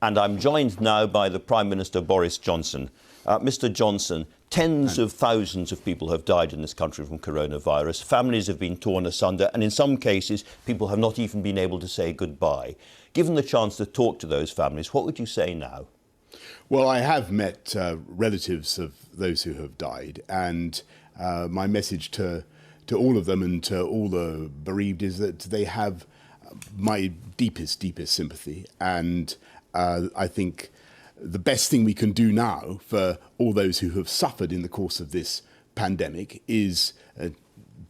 And I'm joined now by the Prime Minister, Boris Johnson. Mr. Johnson, tens of thousands of people have died in this country from coronavirus. Families have been torn asunder, and in some cases, people have not even been able to say goodbye. Given the chance to talk to those families, what would you say now? Well, I have met relatives of those who have died, and my message to all of them and to all the bereaved is that they have my deepest sympathy. And I think the best thing we can do now for all those who have suffered in the course of this pandemic is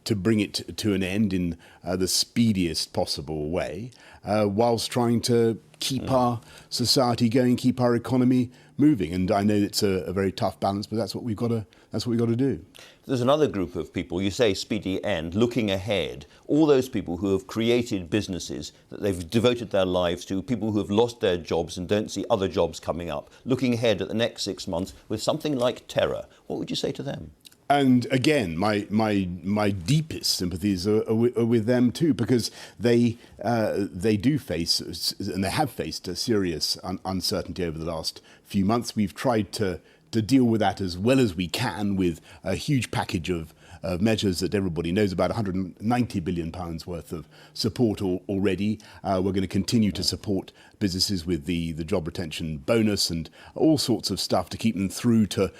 to bring it to an end in the speediest possible way, whilst trying to keep our society going, keep our economy moving. And I know it's a very tough balance, but that's what we've got to do. There's another group of people, you say speedy end, looking ahead. All those people who have created businesses that they've devoted their lives to, people who have lost their jobs and don't see other jobs coming up, looking ahead at the next 6 months with something like terror. What would you say to them? And again, my deepest sympathies are with them too, because they do face, and they have faced, a serious uncertainty over the last few months. We've tried to deal with that as well as we can with a huge package of measures that everybody knows about, £190 billion worth of support already. We're going to continue to support businesses with the job retention bonus and all sorts of stuff to keep them through to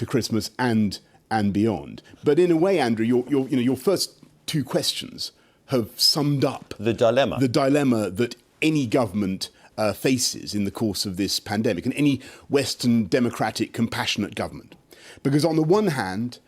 Christmas and beyond. But in a way, Andrew, your first two questions have summed up the dilemma that any government faces in the course of this pandemic, and any Western democratic compassionate government. Because on the one hand,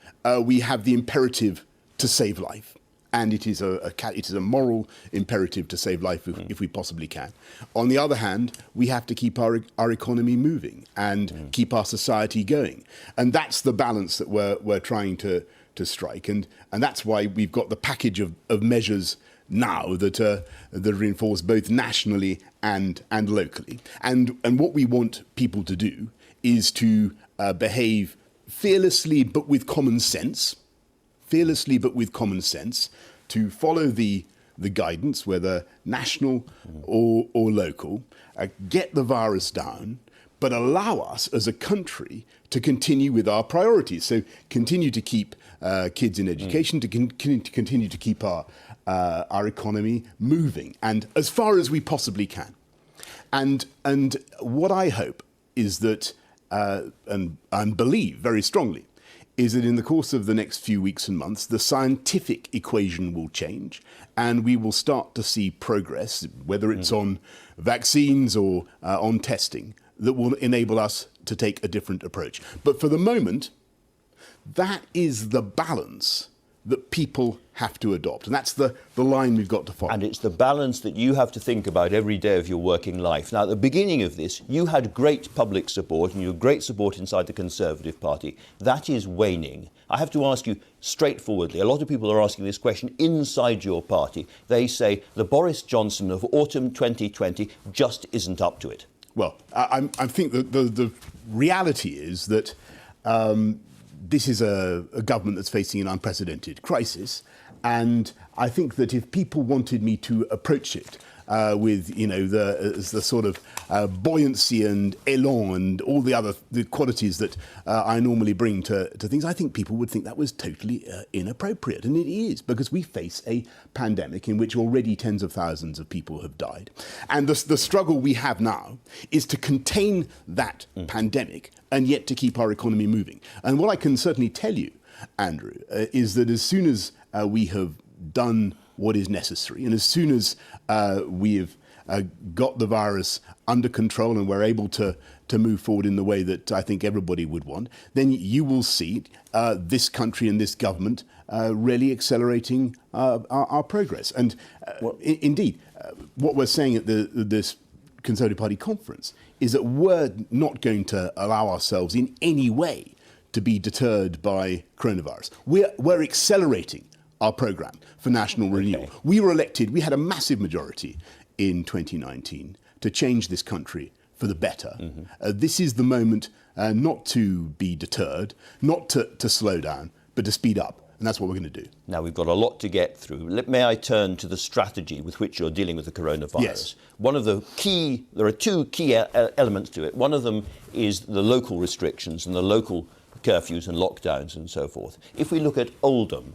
we have the imperative to save life, and it is a moral imperative to save life if we possibly can. On the other hand, we have to keep our economy moving and keep our society going, and that's the balance that we're trying to strike, and that's why we've got the package of measures now that are enforced both nationally and locally. And what we want people to do is to behave fearlessly but with common sense, to follow the guidance, whether national or local, get the virus down, but allow us as a country to continue with our priorities. So continue to keep kids in education, to continue to keep our economy moving, and as far as we possibly can. And what I hope is that, and believe very strongly, is that in the course of the next few weeks and months, the scientific equation will change, and we will start to see progress, whether it's on vaccines or on testing, that will enable us to take a different approach. But for the moment, that is the balance that people have to adopt. And that's the line we've got to follow. And it's the balance that you have to think about every day of your working life. Now, at the beginning of this, you had great public support and you had great support inside the Conservative Party. That is waning. I have to ask you straightforwardly, a lot of people are asking this question inside your party. They say the Boris Johnson of autumn 2020 just isn't up to it. Well, I think that the reality is that this is a government that's facing an unprecedented crisis, and I think that if people wanted me to approach it with the sort of buoyancy and élan and all the qualities that I normally bring to things, I think people would think that was totally inappropriate. And it is, because we face a pandemic in which already tens of thousands of people have died. And the struggle we have now is to contain that pandemic and yet to keep our economy moving. And what I can certainly tell you, Andrew, is that as soon as we have done what is necessary, and as soon as we've got the virus under control and we're able to move forward in the way that I think everybody would want, then you will see this country and this government really accelerating our progress. And indeed, what we're saying at this Conservative Party conference is that we're not going to allow ourselves in any way to be deterred by coronavirus. We're accelerating our programme for national renewal. We were elected, we had a massive majority in 2019 to change this country for the better. This is the moment not to be deterred, not to slow down, but to speed up And that's what we're going to do. Now, we've got a lot to get through. May I turn to the strategy with which you're dealing with the coronavirus? Yes. There are two key elements to it. One of them is the local restrictions and the local curfews and lockdowns and so forth. If we look at Oldham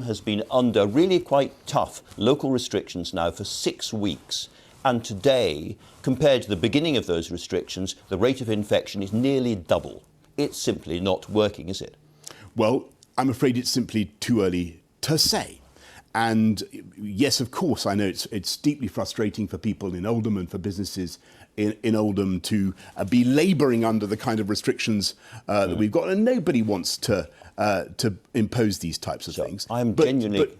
has been under really quite tough local restrictions now for 6 weeks. And today, compared to the beginning of those restrictions, the rate of infection is nearly double. It's simply not working, is it? Well, I'm afraid it's simply too early to say. And yes, of course, I know it's deeply frustrating for people in Oldham and for businesses in Oldham to be labouring under the kind of restrictions that we've got. And nobody wants to impose these types of things. I'm genuinely...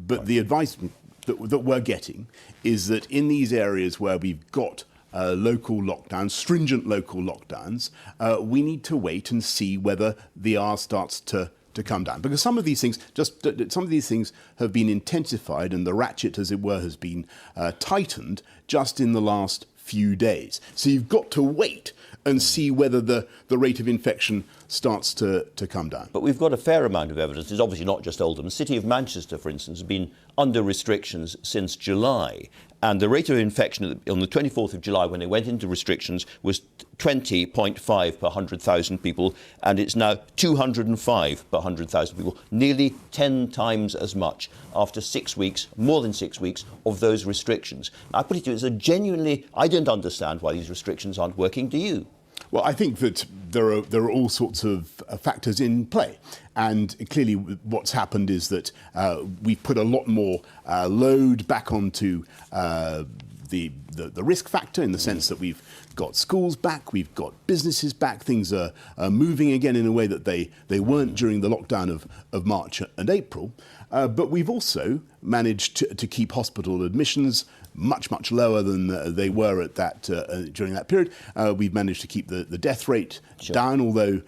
But the advice that we're getting is that in these areas where we've got local lockdowns, stringent local lockdowns, we need to wait and see whether the R starts to come down, because some of these things have been intensified and the ratchet, as it were, has been tightened just in the last few days. So you've got to wait and see whether the rate of infection starts to come down. But we've got a fair amount of evidence. It's obviously not just Oldham. The City of Manchester, for instance, has been under restrictions since July. And the rate of infection on the 24th of July, when they went into restrictions, was 20.5 per 100,000 people, and it's now 205 per 100,000 people, nearly 10 times as much after 6 weeks, more than 6 weeks, of those restrictions. I put it to you, I don't understand why these restrictions aren't working. Do you? Well, I think that there are all sorts of factors in play. And clearly what's happened is that we've put a lot more load back onto the risk factor, in the sense that we've got schools back, we've got businesses back, things are moving again in a way that they weren't during the lockdown of March and April. But we've also managed to keep hospital admissions much lower than they were at that during that period. We've managed to keep the death rate down, although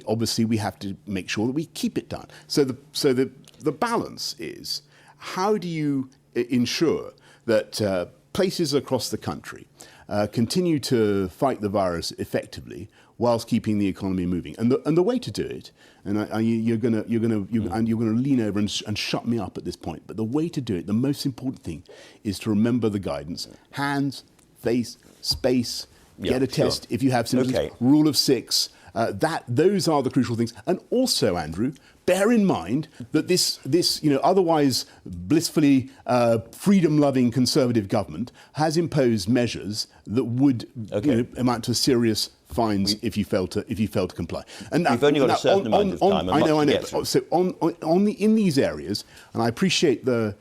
obviously we have to make sure that we keep it down. So the balance is, how do you ensure that places across the country continue to fight the virus effectively whilst keeping the economy moving? And the way to do it, and you're going to lean over and shut me up at this point, but the way to do it, the most important thing, is to remember the guidance: hands, face, space, get a test if you have symptoms. Rule of 6. Those are the crucial things. And also, Andrew, bear in mind that this otherwise blissfully freedom-loving Conservative government has imposed measures that would amount to serious fines if you fail to comply. And we've only got a certain amount of time. I know. So in these areas, and I appreciate the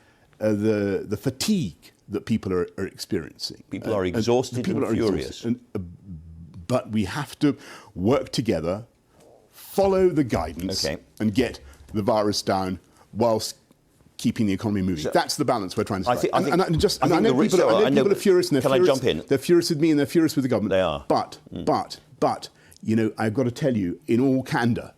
fatigue that people are experiencing. People are exhausted and furious. But we have to work together, follow the guidance, and get the virus down whilst keeping the economy moving. That's the balance we're trying to strike. I know people are furious, and I jump in? They're furious with me and they're furious with the government. They are. But I've got to tell you, in all candour,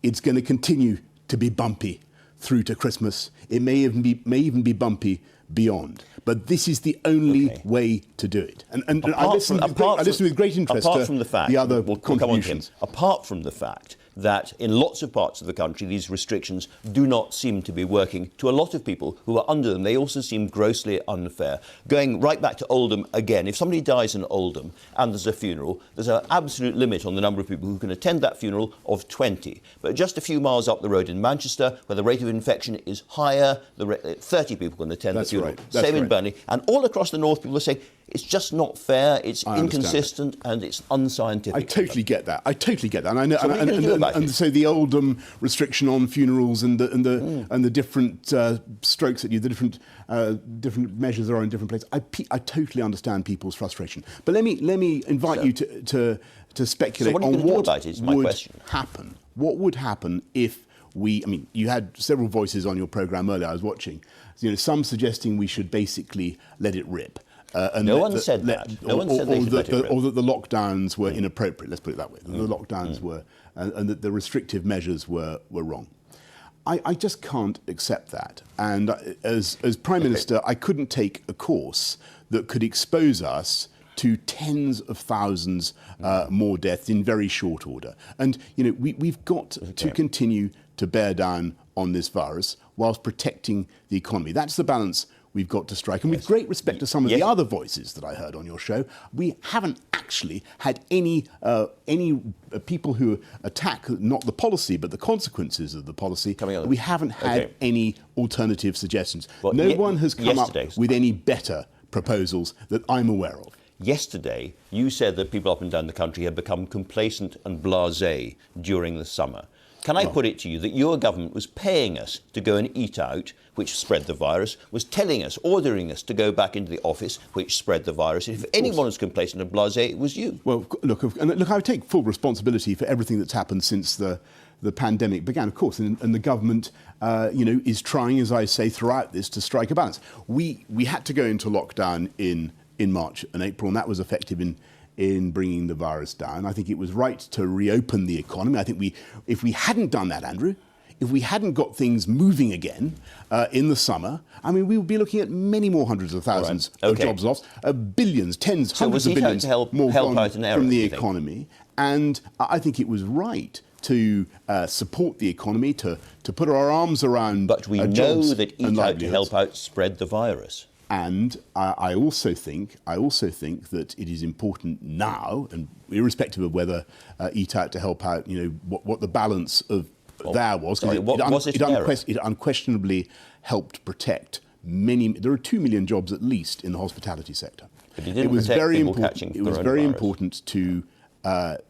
it's going to continue to be bumpy through to Christmas. It may even be bumpy beyond. But this is the only way to do it. And I listen with great interest to the other contributions. Apart from the fact that in lots of parts of the country, these restrictions do not seem to be working. To a lot of people who are under them, they also seem grossly unfair. Going right back to Oldham again, if somebody dies in Oldham and there's a funeral, there's an absolute limit on the number of people who can attend that funeral of 20. But just a few miles up the road in Manchester, where the rate of infection is higher, 30 people can attend the funeral. Same in Burnley. And all across the north, people are saying, it's just not fair, it's inconsistent, and it's unscientific. I totally get that. And I know, and so the Oldham restriction on funerals and the different strokes at you, the different measures there are in different places. I totally understand people's frustration. But let me invite you to speculate on what would happen. What would happen if you had several voices on your programme earlier, I was watching, some suggesting we should basically let it rip. No one said that. No one said they should let it rip. Or that the lockdowns were inappropriate, let's put it that way. The lockdowns were, and that the restrictive measures were wrong. I just can't accept that. And as Prime Minister, I couldn't take a course that could expose us to tens of thousands more deaths in very short order. And we've got to continue to bear down on this virus whilst protecting the economy. That's the balance we've got to strike. And with great respect to some of the other voices that I heard on your show, we haven't actually had any people who attack not the policy but the consequences of the policy. We haven't had any alternative suggestions. Well, no one has come up with any better proposals that I'm aware of. Yesterday, you said that people up and down the country had become complacent and blasé during the summer. Can I put it to you that your government was paying us to go and eat out, which spread the virus, was telling us, ordering us to go back into the office, which spread the virus? If anyone was complacent and blasé, it was you. Well, look, I take full responsibility for everything that's happened since the pandemic began, of course, and the government, is trying, as I say, throughout this to strike a balance. We had to go into lockdown in March and April, and that was effective in bringing the virus down. I think it was right to reopen the economy. I think if we hadn't done that, Andrew, if we hadn't got things moving again in the summer, we would be looking at many more hundreds of thousands of jobs lost, billions, hundreds of billions more gone from the economy. And I think it was right to support the economy, to put our arms around But we know that Eat Out to Help Out spread the virus. And I also think that it is important now, and irrespective of whether Eat Out to Help Out, what the balance of there was, it unquestionably helped protect many. There are 2 million jobs at least in the hospitality sector. But it was very important. It was very important to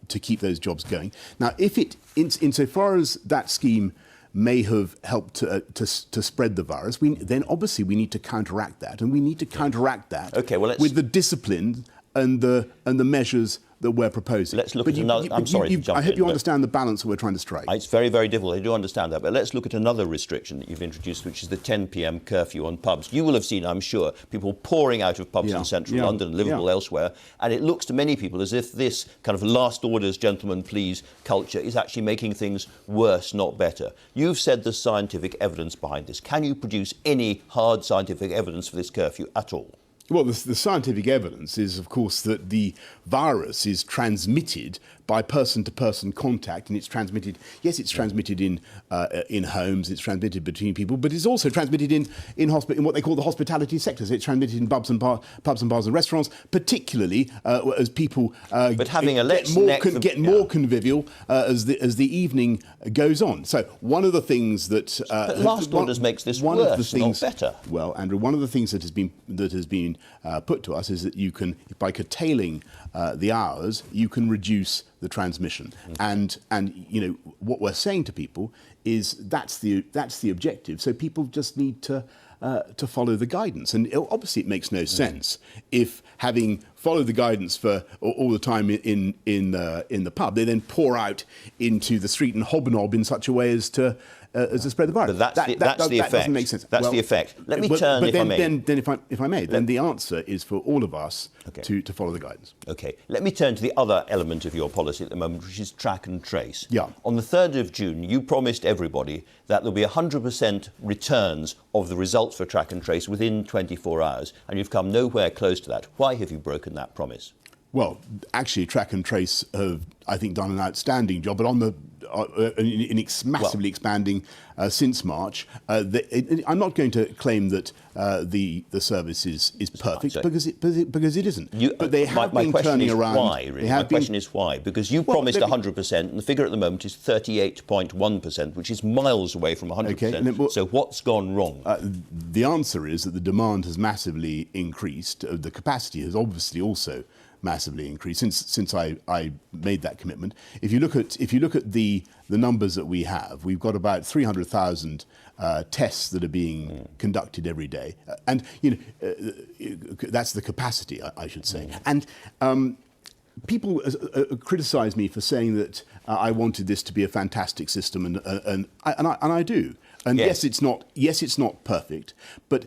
keep those jobs going. Now, if insofar as that scheme may have helped to spread the virus, then obviously we need to counteract that, and we need to counteract that with the discipline and the measures that we're proposing. Let's look at another. I'm sorry to jump in. I hope you understand the balance that we're trying to strike. It's very, very difficult. I do understand that. But let's look at another restriction that you've introduced, which is the 10 p.m. curfew on pubs. You will have seen, I'm sure, people pouring out of pubs in central London and Liverpool elsewhere. And it looks to many people as if this kind of last orders, gentlemen, please culture is actually making things worse, not better. You've said there's scientific evidence behind this. Can you produce any hard scientific evidence for this curfew at all? Well, the scientific evidence is, of course, that the virus is transmitted by person-to-person contact, and it's transmitted. Yes, it's transmitted in homes. It's transmitted between people, but it's also transmitted in what they call the hospitality sectors. It's transmitted in pubs and bars and restaurants, particularly as people get more convivial as the evening goes on. So one of the things that but last orders makes this worse, not better. Well, Andrew, one of the things that has been put to us is that you can, by curtailing the hours, you can reduce the transmission. And what we're saying to people is that's the objective. So people just need to follow the guidance. And obviously it makes no sense if, having followed the guidance for all the time in the pub, they then pour out into the street and hobnob in such a way as to spread the virus. But that's the effect. That doesn't make sense. That's the effect. Let me turn, if I may. If I may, then the answer is for all of us to follow the guidance. OK. Let me turn to the other element of your policy at the moment, which is track and trace. Yeah. On the 3rd of June, you promised everybody that there'll be 100% returns of the results for track and trace within 24 hours, and you've come nowhere close to that. Why have you broken that promise? Well, actually, Track and Trace have, I think, done an outstanding job, but on the massively expanding since March. I'm not going to claim that the service is perfect because it isn't. But they have been turning around. Why? Really? My question is why? Because you promised 100%, and the figure at the moment is 38.1%, which is miles away from 100%. Okay, so what's gone wrong? The answer is that the demand has massively increased. The capacity has obviously also massively increased since I made that commitment. If you look at the numbers that we have, we've got about 300,000 tests that are being conducted every day, and that's the capacity, I should say. And people criticise me for saying that I wanted this to be a fantastic system, and I do. And yes, it's not perfect, but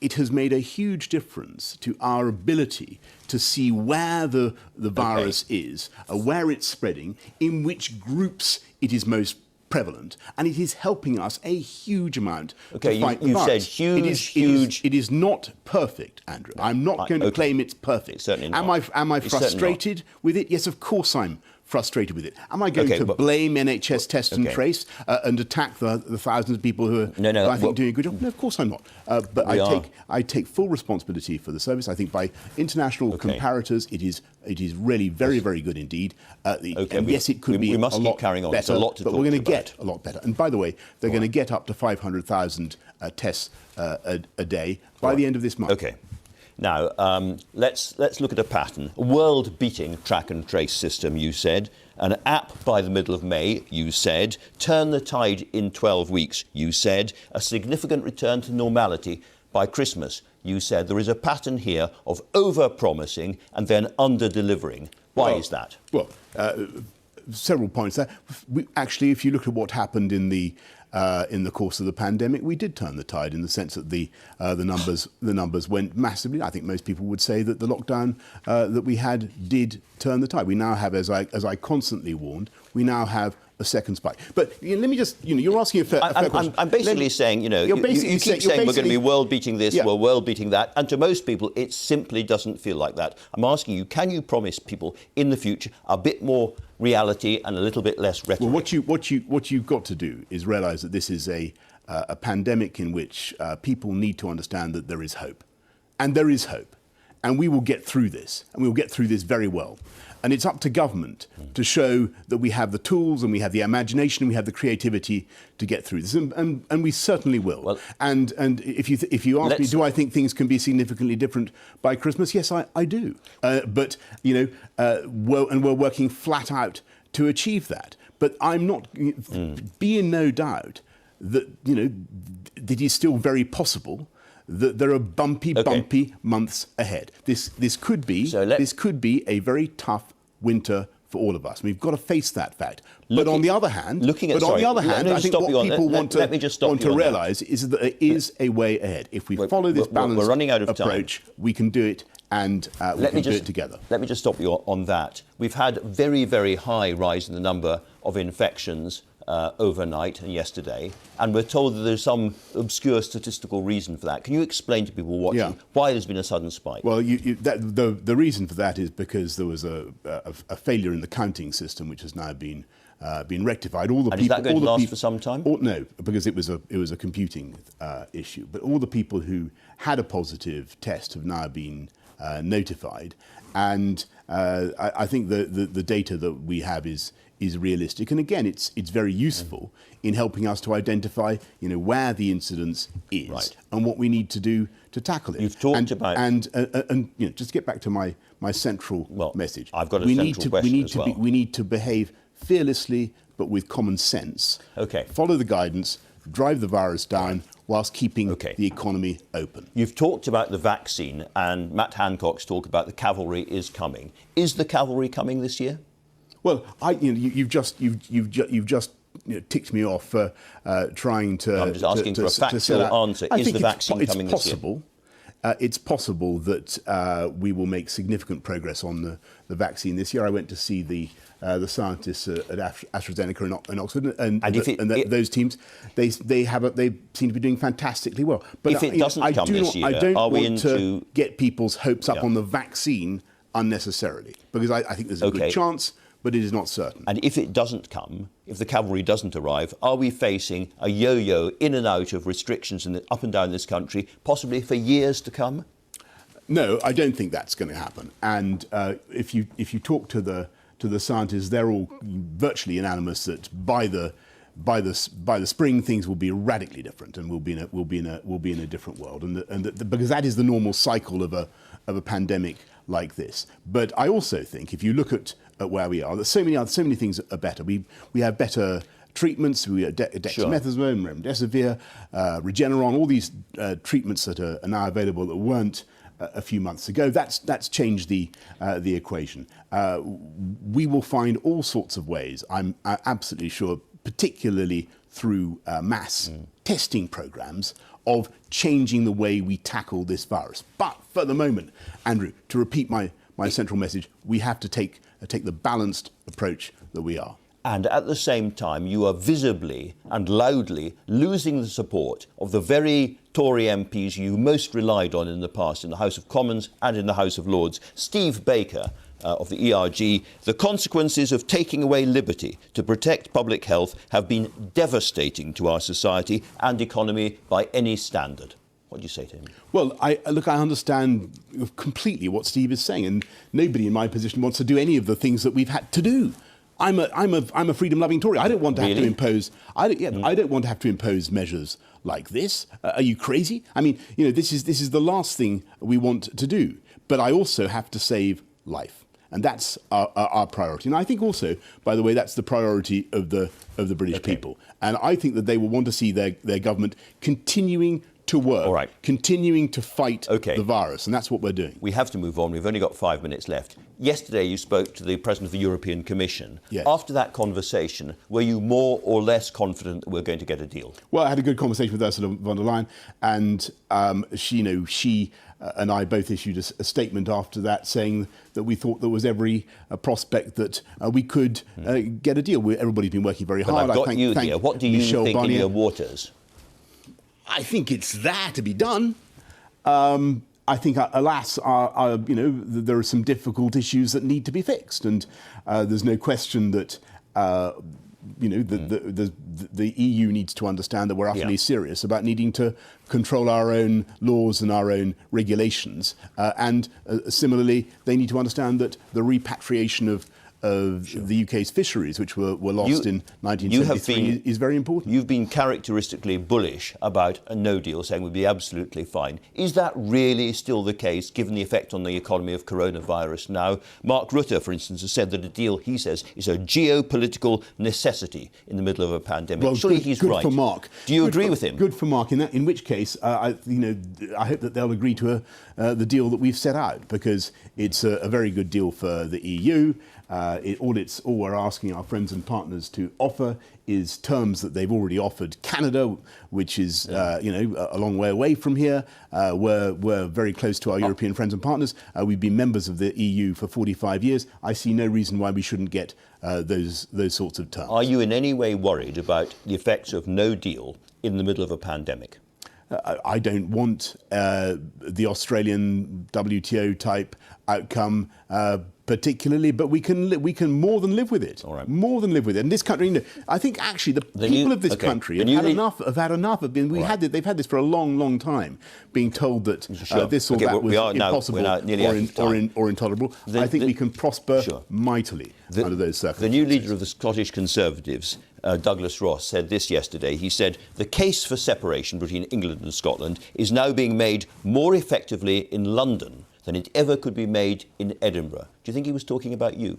it has made a huge difference to our ability to see where the virus is, where it's spreading, in which groups it is most prevalent, and it is helping us a huge amount Okay, to fight the you virus. said huge. It is not perfect, Andrew. I'm not going to claim it's perfect. It's certainly not. Am I It's certainly frustrated with it? Yes, of course I'm frustrated with it. Am I going Okay, to but- blame NHS Test and Okay. Trace and attack the thousands of people who are, No, who I think, well- doing a good job? No, of course I'm not. But I take full responsibility for the service. I think by international comparators, it is really very, very good indeed. And yes, it could be we must a keep lot carrying on. better, There's a lot to but talk we're going to about. get a lot better. And by the way, they're going to get up to 500,000 tests a day by the end of this month. Okay. Now, let's look at a pattern. A world-beating track and trace system, you said. An app by the middle of May, you said. Turn the tide in 12 weeks, you said. A significant return to normality by Christmas, you said. There is a pattern here of over-promising and then under-delivering. Why is that? Well, several points there. Actually, if you look at what happened in the course of the pandemic, we did turn the tide in the sense that the numbers went massively. I think most people would say that the lockdown that we had did turn the tide. We now have, as I constantly warned, we now have a second spike. But let me just, you're asking a fair question. I'm basically saying, you keep saying we're going to be world-beating this, we're world-beating that, and to most people, it simply doesn't feel like that. I'm asking you, can you promise people in the future a bit more reality and a little bit less rhetoric? Well, what you've got to do is realise that this is a pandemic in which people need to understand that there is hope. And there is hope. And we will get through this. And we will get through this very well. And it's up to government to show that we have the tools and we have the imagination and we have the creativity to get through this. And we certainly will. Well, and if you ask me, do I think things can be significantly different by Christmas? Yes, I do. But, we're working flat out to achieve that. But I'm not, be in no doubt that, that it is still very possible that there are bumpy months ahead. This could be a very tough winter for all of us. We've got to face that fact. But on the other hand, I think what people want to realise is that there is a way ahead. If we follow this balanced approach, we can do it, and we can do it together. Let me just stop you on that. We've had a very, very high rise in the number of infections overnight and yesterday, and we're told that there's some obscure statistical reason for that. Can you explain to people why there's been a sudden spike? Well, the reason for that is because there was a failure in the counting system, which has now been rectified. Is that going to last for some time? No, because it was a computing issue. But all the people who had a positive test have now been notified, and I think the data that we have is realistic, and again, it's very useful in helping us to identify, where the incidence is and what we need to do to tackle it. You've talked about just to get back to my central message. I've got a central question as well. We need to behave fearlessly, but with common sense. Okay. Follow the guidance, drive the virus down, whilst keeping the economy open. You've talked about the vaccine, and Matt Hancock's talked about the cavalry is coming. Is the cavalry coming this year? Well, you've just ticked me off for trying to. I'm just asking for a factual answer. Is the vaccine coming this year? It's possible that we will make significant progress on the vaccine this year. I went to see the scientists at AstraZeneca in Oxford, and those teams, they seem to be doing fantastically well. But if it doesn't come this year, I don't want to get people's hopes up on the vaccine unnecessarily, because I think there's a good chance, but it is not certain. And if it doesn't come, if the cavalry doesn't arrive, are we facing a yo-yo in and out of restrictions up and down this country, possibly for years to come? No, I don't think that's going to happen. And if you talk to the scientists, they're all virtually unanimous that by the spring things will be radically different, and we'll be in a different world, because that is the normal cycle of a pandemic like this. But I also think if you look at where we are, there's so many things are better. We have better treatments. We have dexamethasone, remdesivir, Regeneron, all these treatments that are now available that weren't a few months ago. That's changed the equation. We will find all sorts of ways, I'm absolutely sure, particularly through mass testing programs, of changing the way we tackle this virus. But for the moment, Andrew, to repeat my central message, we have to take the balanced approach that we are. And at the same time, you are visibly and loudly losing the support of the very Tory MPs you most relied on in the past in the House of Commons and in the House of Lords. Steve Baker of the ERG, the consequences of taking away liberty to protect public health have been devastating to our society and economy by any standard. What do you say to him? Well, I understand completely what Steve is saying, and nobody in my position wants to do any of the things that we've had to do. I'm a freedom-loving Tory. I don't want to have to impose. I don't want to have to impose measures like this. Are you crazy? I mean, this is the last thing we want to do. But I also have to save life, and that's our priority. And I think also, by the way, that's the priority of the British people. And I think that they will want to see their government continuing to work, continuing to fight the virus, and that's what we're doing. We have to move on. We've only got 5 minutes left. Yesterday you spoke to the President of the European Commission. Yes. After that conversation, were you more or less confident that we're going to get a deal? Well, I had a good conversation with Ursula von der Leyen, and she and I both issued a statement after that saying that we thought there was every prospect that we could get a deal. Everybody's been working very hard. But I've got you here. What do you think in your waters? I think it's there to be done. I think, alas, there are some difficult issues that need to be fixed, and there's no question that the EU needs to understand that we're utterly serious about needing to control our own laws and our own regulations, and similarly, they need to understand that the repatriation of the UK's fisheries, which were lost in 1973, is very important. You've been characteristically bullish about a no deal, saying we'd be absolutely fine. Is that really still the case, given the effect on the economy of coronavirus now? Mark Rutte, for instance, has said that a deal, he says, is a geopolitical necessity in the middle of a pandemic. Well, surely he's right. Good for Mark. Do you agree with him? Good for Mark. In which case, I hope that they'll agree to the deal that we've set out, because it's a very good deal for the EU. All we're asking our friends and partners to offer is terms that they've already offered Canada, which is a long way away from here. We're very close to our European friends and partners. We've been members of the EU for 45 years. I see no reason why we shouldn't get those sorts of terms. Are you in any way worried about the effects of no deal in the middle of a pandemic? I don't want the Australian WTO type outcome particularly, but we can more than live with it. All right. More than live with it. And this country, I think actually the people of this country have had enough. They've had this for a long, long time, being told that this or that was impossible or intolerable. I think we can prosper mightily under those circumstances. The new leader of the Scottish Conservatives, Douglas Ross, said this yesterday. He said, the case for separation between England and Scotland is now being made more effectively in London than it ever could be made in Edinburgh. Do you think he was talking about you?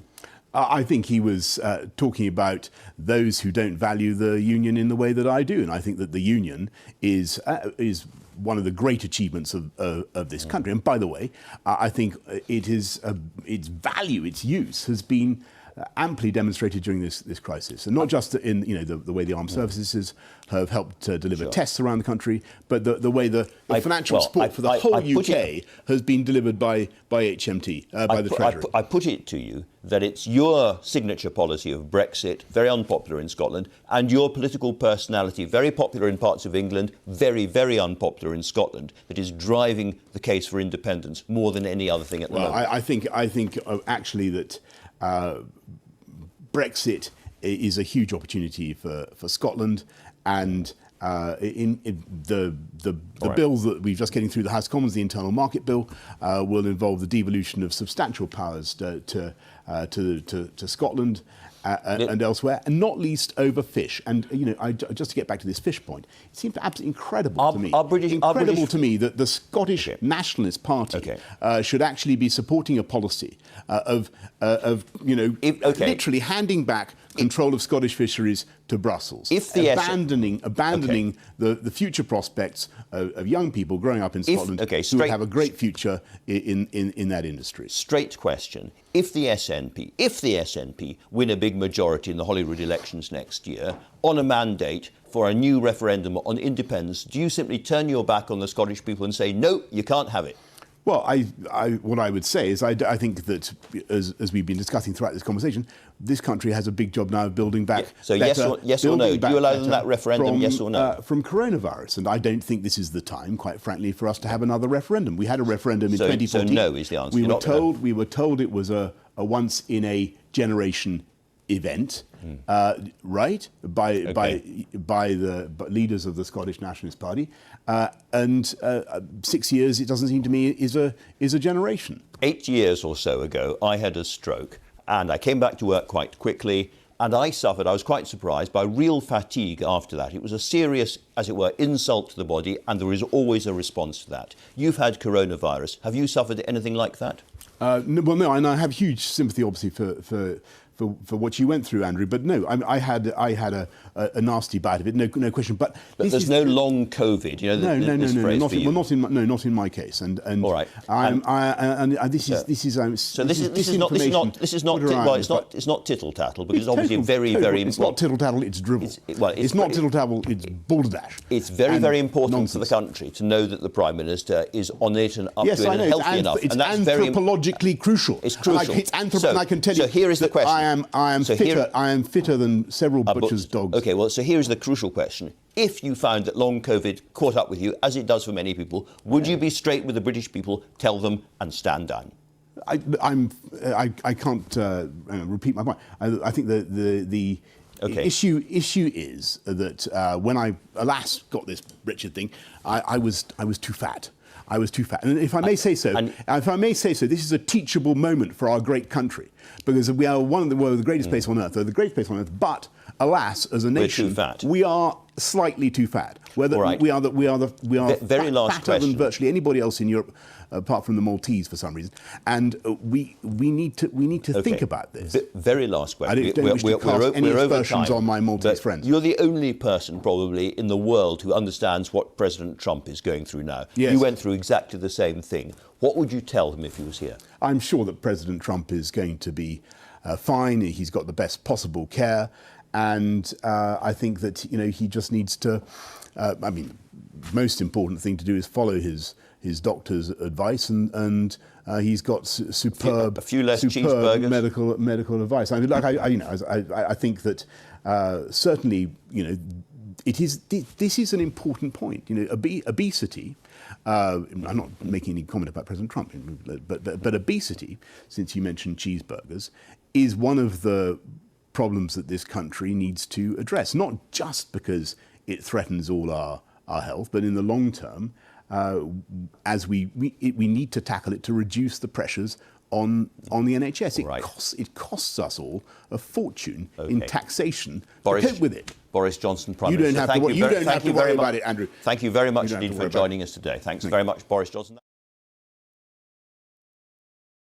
I think he was talking about those who don't value the union in the way that I do. And I think that the union is one of the great achievements of this country. And by the way, I think its value, its use has been amply demonstrated during this crisis, and not just in the way the armed services have helped deliver tests around the country, but the way the financial support for the whole UK has been delivered by HMT, by the Treasury. I put it to you that it's your signature policy of Brexit, very unpopular in Scotland, and your political personality, very popular in parts of England, very, very unpopular in Scotland, that is driving the case for independence more than any other thing at the moment. I think actually that Brexit is a huge opportunity for Scotland, and in the bill that we're just getting through the House of Commons, the Internal Market Bill, will involve the devolution of substantial powers to Scotland and elsewhere, and not least over fish. And just to get back to this fish point, it seems absolutely incredible to me that the Scottish Nationalist Party should actually be supporting a policy of literally handing back control of Scottish fisheries to Brussels, abandoning the future prospects of young people growing up in Scotland who would have a great future in that industry. Straight question. If the SNP win a big majority in the Holyrood elections next year on a mandate for a new referendum on independence, do you simply turn your back on the Scottish people and say, no, you can't have it? Well, what I would say is I think that, as we've been discussing throughout this conversation, this country has a big job now of building back. Yeah. So yes or no? Do you allow them that referendum, yes or no? From coronavirus, and I don't think this is the time, quite frankly, for us to have another referendum. We had a referendum in 2014. So no is the answer. We were told it was a once in a generation event, right? By the leaders of the Scottish Nationalist Party, and 6 years, it doesn't seem to me, is a generation. 8 years or so ago, I had a stroke, and I came back to work quite quickly. And I was quite surprised by real fatigue after that. It was a serious, as it were, insult to the body, and there is always a response to that. You've had coronavirus. Have you suffered anything like that? No, and I have huge sympathy, obviously, for what you went through, Andrew. But no, I had a nasty bout of it, no question. But there's no long COVID, you know. No, not in my case. And all right. This is not tittle tattle, because it's obviously very important. It's not tittle tattle. It's drivel. It's not tittle tattle. It's balderdash. It's very important for the country to know that the Prime Minister is on it and up to it and healthy enough. It's anthropologically crucial. It's crucial. And I can tell you. So here is the question. I am fitter than several butchers' dogs. OK, well, so here's the crucial question. If you found that long COVID caught up with you, as it does for many people, would you be straight with the British people, tell them and stand down? I can't repeat my point. I think the issue is that when I, alas, got this Richard thing, I was too fat. I was too fat. And if I may say so, this is a teachable moment for our great country, because we are one of the greatest places on earth, the greatest place on earth, but alas, as a nation, we are slightly too fat. We are fatter than virtually anybody else in Europe, apart from the Maltese for some reason. And we need to think about this. Very last question. I don't wish to cast any aspersions on my Maltese friends. You're the only person probably in the world who understands what President Trump is going through now. Yes. You went through exactly the same thing. What would you tell him if he was here? I'm sure that President Trump is going to be fine. He's got the best possible care. And I think that, he just needs to, most important thing to do is follow his doctor's advice, and he's got superb medical advice. I think that certainly, this is an important point. Obesity. I'm not making any comment about President Trump, but obesity, since you mentioned cheeseburgers, is one of the problems that this country needs to address, not just because it threatens all our health, but in the long term, as we need to tackle it to reduce the pressures on the NHS. It costs us all a fortune in taxation to cope with it. Boris Johnson, Prime Minister. You don't have to worry about it, Andrew. Thank you very much indeed for joining us today. Thanks very much, Boris Johnson.